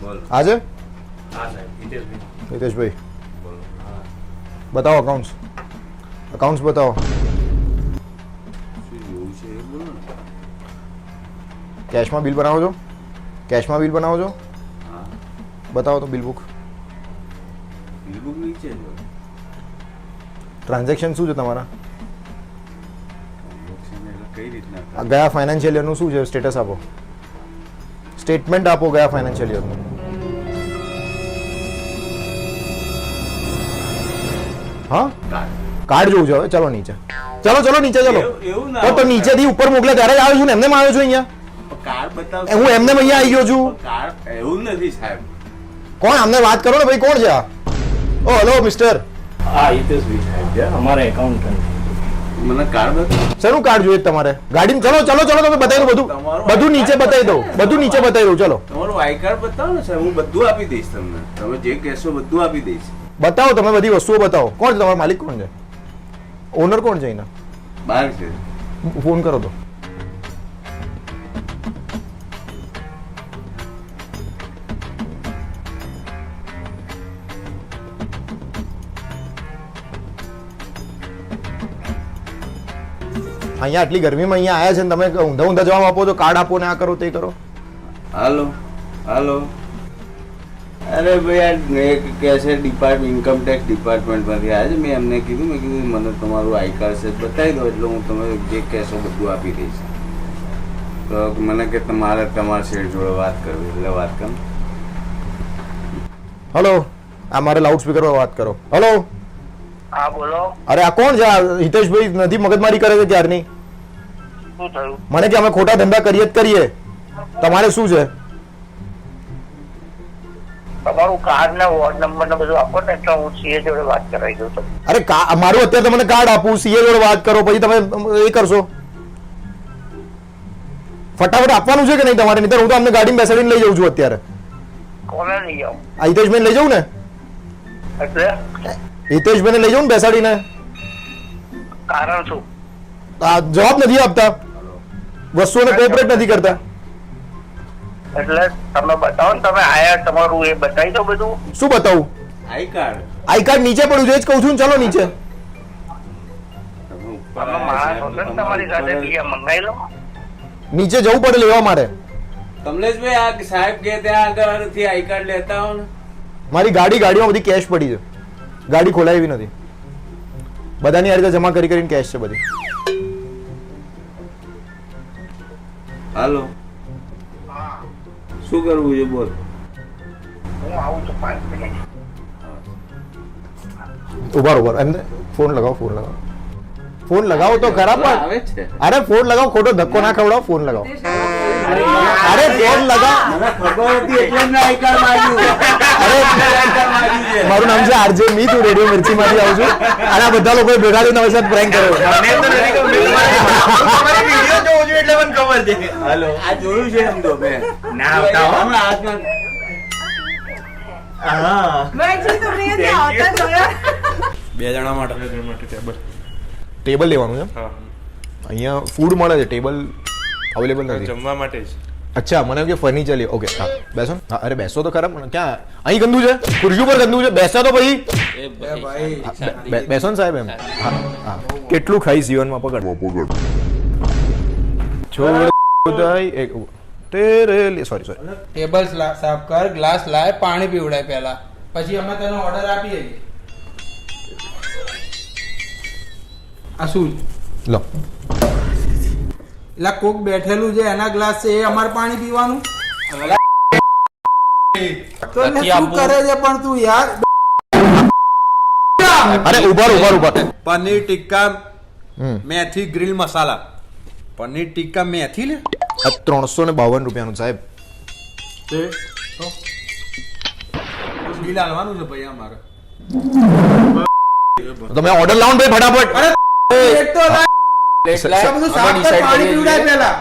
આજે હા સાહેબ હિતેશભાઈ બતાવો અકાઉન્ટ્સ બતાવો. કેશમાં બિલ બનાવો છો? બતાવો તો બિલ બુક. ટ્રાન્ઝેક્શન શું છે તમારા? ગયા ફાઇનાન્શિયલ યરનું શું છે સ્ટેટસ આપો, સ્ટેટમેન્ટ આપો ગયા ફાઇનાન્શિયલ યરનું. હા કાર્ડ જોવું છે હવે. ચલો નીચે, ચલો નીચે ચલો. તો નીચેથી ઉપર મોકલે ત્યારે જ આવ્યો છું ને, એમને આવ્યો છું અહીંયા. હું એમને અહીંયા આવી ગયો છું. એવું નથી સાહેબ. કોણ? અમને વાત કરો ને ભાઈ, કોણ છે આ? ઓ હેલો મિસ્ટર. હા હિતેશભાઈ સાહેબ છે, અમારા એકાઉન્ટન્ટ. મને કાર્ડ બતાવો. શેનું કાર્ડ જોઈએ તમારે? ગાડી ચલો તમે બતાવી દો બધું નીચે બતાવી દઉં. ચલો તમારું આઈ કાર્ડ બતાવો ને સાહેબ, હું બધું આપી દઈશ તમને. તમે જે કહેશો બધું આપી દઈશ. બતાવો, તમે બધી વસ્તુઓ બતાવો. કોણ છે તમારો માલિક? કોણ છે ઓનર? કોણ છે એના? બહાર છે. ફોન કરો તો. અહીંયા આટલી ગરમીમાં અહીંયા આવ્યા છે ને તમે ઊંધા જવાબ આપો છો, કાર્ડ આપો ને આ કરો તે કરો. હાલો અરે ભાઈ આ કે છે ઇન્કમ ટેક્સ ડિપાર્ટમેન્ટમાંથી આજે મેં એમને કીધું મને તમારું આઈ કાર્ડ છે બતાવી દો એટલે હું તમે જે કહેશો બધું આપી દઈશ. તો મને કે તમારા શેઠ જોડે વાત કરવી એટલે વાત કરો. હલો, આ મારે લાઉડ સ્પીકર પર વાત કરો. હલો. હા બોલો. અરે આ કોણ છે? હિતેશભાઈ નથી મગજમારી કરે છે ક્યારની. શું થયું? મને કે અમે ખોટા ધંધા કરીએ. તમારે શું છે? તમારું કાર્ડ ને વોર્ડ નંબર ને બધું આપો ને એટલે હું સીએ જોડે વાત કરાવી દઉં તમને. અરે મારું અત્યારે તમને કાર્ડ આપું, સીએ જોડે વાત કરો, પછી તમે એ કરશો. ફટાફટ આપવાનું છે કે નહીં તમારે? નહીં હું તો અમને ગાડીમાં બેસાડીને લઈ જાઉં છું અત્યારે. કોને લઈ જાઉં? આ હિતેશભાઈ લઈ જાઉં ને? એટલે હિતેશભાઈને લઈ જાઉં ને બેસાડીને? કારણ શું? આ જવાબ નથી આપતા, વસ્તુઓને કોઓપરેટ નથી કરતા. એટલે તમે બતાવો ને, તમે આયા તમારું એ બતાવી દો બધું. શું બતાવું? આઈ કાર્ડ નીચે પડ્યું છે, જ કહું છું ને. ચલો નીચે. તમે માણસ હશે ને તમારી સાથે બીજા મંગાવી લો. નીચે જવું પડે લેવા મારે. કમલેશભાઈ આ સાહેબ કે ત્યાં આગળથી આઈ કાર્ડ લેતા હો ને. મારી ગાડીમાં બધી કેશ પડી છે, ગાડી ખોલાવી નથી. બધાની આ રીતે જમા કરીને કેશ છે બધી. હાલો શું કરવું છે બોલ. હું આવું છું 5 મિનિટ. ઉભા એમને ફોન લગાવો તો ખરા. પણ આવે છે. અરે ફોન લગાવો, ખોટો ધક્કો ના ખવડાવો. ફોન લગાવો. અરે ફોન લગાવ. મને ખબર હતી એટલે મેં આઈ કાર્ડ માંગ્યું. મારું નામ છે આરજે મી, હું રેડિયો મિર્ચી માંથી આવું છું. અને આ બધા લોકો ભેગા થઈને તમારી સાથે પ્રેન્ક કર્યો. હાલો આ જોયું છે એમ તો મેં ના આવતા હમણાં આજમાં બે જણા માટે ટેબલ લેવાનું છે. અહીંયા ફૂડ મળે છે, ટેબલ અવેલેબલ નથી. જમવા માટે જ. અચ્છા, મને એમ કે ફર્નિચર લે. ઓકે હા બેસો. અરે બેસો તો ખરા. પણ ક્યાં અહીં ગંદુ છે? ખુરશી પર ગંદુ છે. બેસો તો ભાઈ. બેસો ને સાહેબ. એમ હા કેટલું ખાઈ જીવનમાં પકડ સોરી ટેબલ સાફ કર, ગ્લાસ લાય, પાણી પીવડાય પહેલા, પછી અમે તને ઓર્ડર આપીએ. આ શું લો. એટલે કોક બેઠેલું છે એના ગ્લાસ છે, એ અમારે પાણી પીવાનું? તો એટલે શું કરે છે પણ તું યાર? અરે ઉભા પનીર ટિક્કા મેથી ગ્રીલ મસાલા. પનીર ટિક્કા મેથી લે 352 રૂપિયાનું સાહેબ. બિલ આલવાનું છે ભાઈ અમારે. તમે ઓર્ડર લાવો ને ભાઈ ફટાફટ. એક તો બધું સાફ કર, પાણી પીવડાય પહેલા.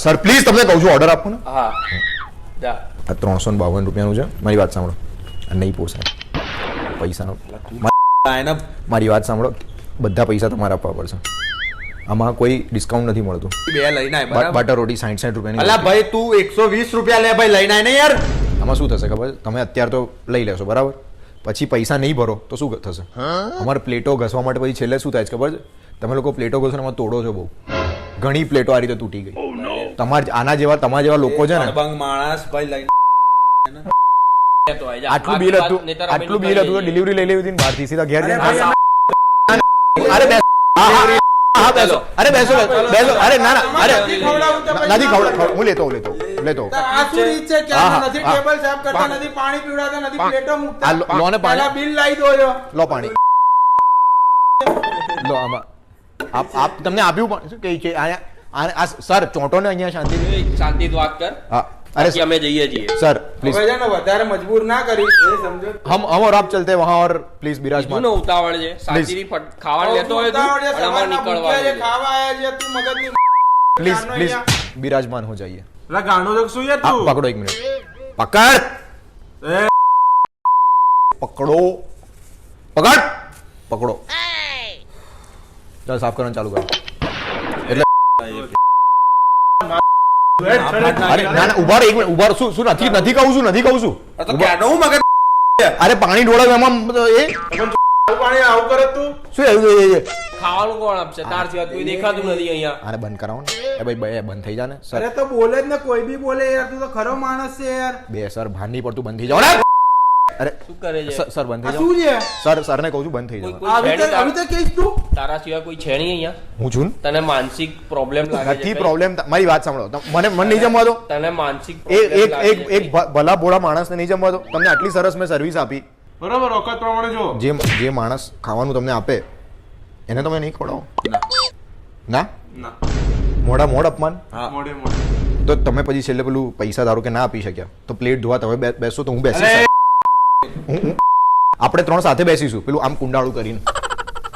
સર પ્લીઝ તમને કહું છું ઓર્ડર આપો ને. હા જા. આ 352 રૂપિયાનું છે. મારી વાત સાંભળો, આ નહીં પોસાય પૈસાનો. મારી વાત સાંભળો, બધા પૈસા તમારે આપવા પડશે. આમાં કોઈ ડિસ્કાઉન્ટ નથી મળતું. બે લઈને આય બરાબર. બટર રોટી 60 રૂપિયાની. અલા ભાઈ તું 120 રૂપિયા લે ભાઈ, લઈને આય ને યાર. આમાં શું થશે ખબર છે? તમે અત્યારે તો લઈ લેશો બરાબર, પછી પૈસા નહીં ભરો તો શું થશે? અમારે પ્લેટો ઘસવા માટે પછી છેલ્લે શું થાય છે ખબર છે? તમે લોકો પ્લેટો ઘસો ને એમાં તોડો છો બહુ, ઘણી પ્લેટો આ રીતે તૂટી ગઈ. તમારા જેવા લોકો છે ને, અડબંગ માણસ ભાઈ લઈને આટલું બિલ હતું તો ડિલિવરી લઈ લેવી હતી ને બહારથી સીધા ઘેર જઈને. અરે બેસો, હા બેસો, અરે બેસો બેસો, અરે ના ના, અરે નથી ખવડાવ, હું લેતો આ શું રીત છે? ક્યાં નથી ટેબલ સાફ કરતા, નથી પાણી પીવડાવતા, નથી પ્લેટો મૂકતા. લો ને પહેલા પાણી, બિલ લાવી દો છો. લો પાણી લો. આમાં આપ તમને આપ્યું પણ શું કહે છે આ સર? ચોંટો ને અહીંયા શાંતિ વાત કર. હા अरे कि हमें जाइए जी सर प्लीज હવે છે ને વધારે મજબૂર ના કરી, એ સમજો. हम और आप चलते हैं वहाँ और प्लीज विराजमान. નો ઉતાવળ છે શાંતિથી ખાવાનું લેતો હોય તું અને અમાર નીકળવાનું ખાવા આયા છે, તું મગજની प्लीज प्लीज विराजमान हो जाइए. એટલે ગાંડો તો શું યાર आप તું पकड़ो 1 मिनट, पकड़, એ पकड़ो, पकड़, पकड़ो. चल साफ करना चालू करो. એટલે અરે ના ના ઉભા રહો 1 મિનિટ, ઉભા રહો. શું નથી કહું છું. આ તો કેડો હું મગજ અરે પાણી ઢોળાવ એમાં એ પાણી આવું કરે તું. શું આવ્યું? ખાવાનું કોણ આપશે? તાર સિવાય કોઈ દેખાતું નથી અહીંયા. આને બંધ કરાવો ને. એ ભાઈ બંધ થઈ જા ને સર. અરે તો બોલે જ ને, કોઈ બી બોલે યાર, તું તો ખરો માણસ છે યાર. બે સર ભાન નહીં પડતું, બંધ થઈ જાઓ ને. અરે શું કરે છે? સર બંધ આ થઈ શું જાઓ. છે? સરને કહું છું બંધ થઈ જાઓ. કોઈ છે નહીં આવી તો કહીશ તું. તારા સિવાય કોઈ છે નહીં અહીંયા. હું છું ને. તને માનસિક પ્રોબ્લેમ લાગે છે? નથી પ્રોબ્લેમ. મારી વાત સાંભળો, મને નહીં જમવા દો. તને માનસિક એક ભલા ભોળા માણસને નહીં જમવા દો. તમને આટલી સરસ મેં સર્વિસ આપી, બરોબર વખત પ્રમાણે જો જે માણસ ખાવાનું તમને આપે એને તમે નહીં ખવડાવો ના? ના મોઢ અપમાન. હા મોડે મોડે તો તમે પછી છેલ્લે પેલું પૈસા ધારો કે ના આપી શક્યા તો પ્લેટ ધોવા તમે બેસો તો હું બેસીશ. આપણે 3 સાથે બેસીશું, પેલું આમ કુંડાળું કરીને.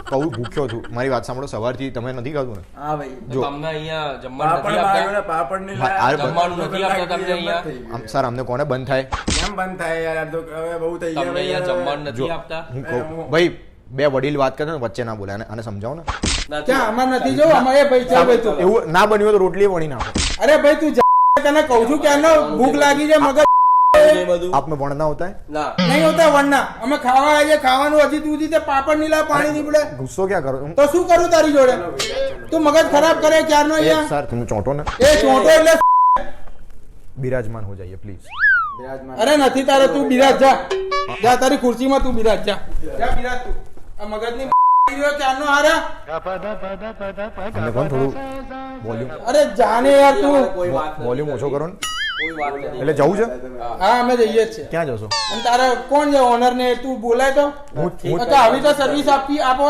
કહું ભૂખ્યો છું, મારી વાત સાંભળો, સવારથી તમે નથી ખાધું ને. હા ભાઈ, જો તમને અહીંયા જમવાનું નથી આપતા. પાપડ ની જમવાનું નથી આપતા તમને અહીંયા. આમ સર અમને કોને બંધ થાય? કેમ બંધ થાય યાર? તો હવે બહુ થઈ તમને અહીંયા જમવાનું નથી આપતા. હું કહું ભાઈ, બે વડીલ વાત કરે ને વચ્ચે ના બોલે, આને સમજાવો ને. ક્યાં આમાં નથી જો આમાં. એ ભાઈ ચાલ ભાઈ તું. એવું ના બન્યું હોય તો રોટલી વણી નાખો. અરે ભાઈ તું જા, તને કહું છું ક્યારનો ભૂખ લાગી છે, મગજ આપ में वरना होता है? ના નહીં હોતા વરના. અમે ખાવા આવીએ, ખાવાનું હજી તું તે પાપડ નહીં લાવ, પાણી નહીં પડે गुस्सो क्या करो? તો શું કરું તારી જોડે? તું મગજ ખરાબ કરે ક્યારનો અહીંયા. सर तुम ચોંટો ને. એ ચોંટો એટલે विराजमान हो जाइए प्लीज. અરે નથી તારે, તું બિરાજ જા. જા તારી ખુરશીમાં તું બિરાજ જા. જા બિરાજ તું. આ મગજની ક્યારનો હારા. તમને કોણ થોડું વોલ્યુમ અરે જાને યાર તું. વોલ્યુમ ઓછો કરો ને. કોઈ વાત નથી. એટલે જવું છે? હા અમે જઈએ જ છે. ક્યાં જશો? અને તારે કોણ છે ઓનર ને? તું બોલાય તો હું આવી તો સર્વિસ આપો.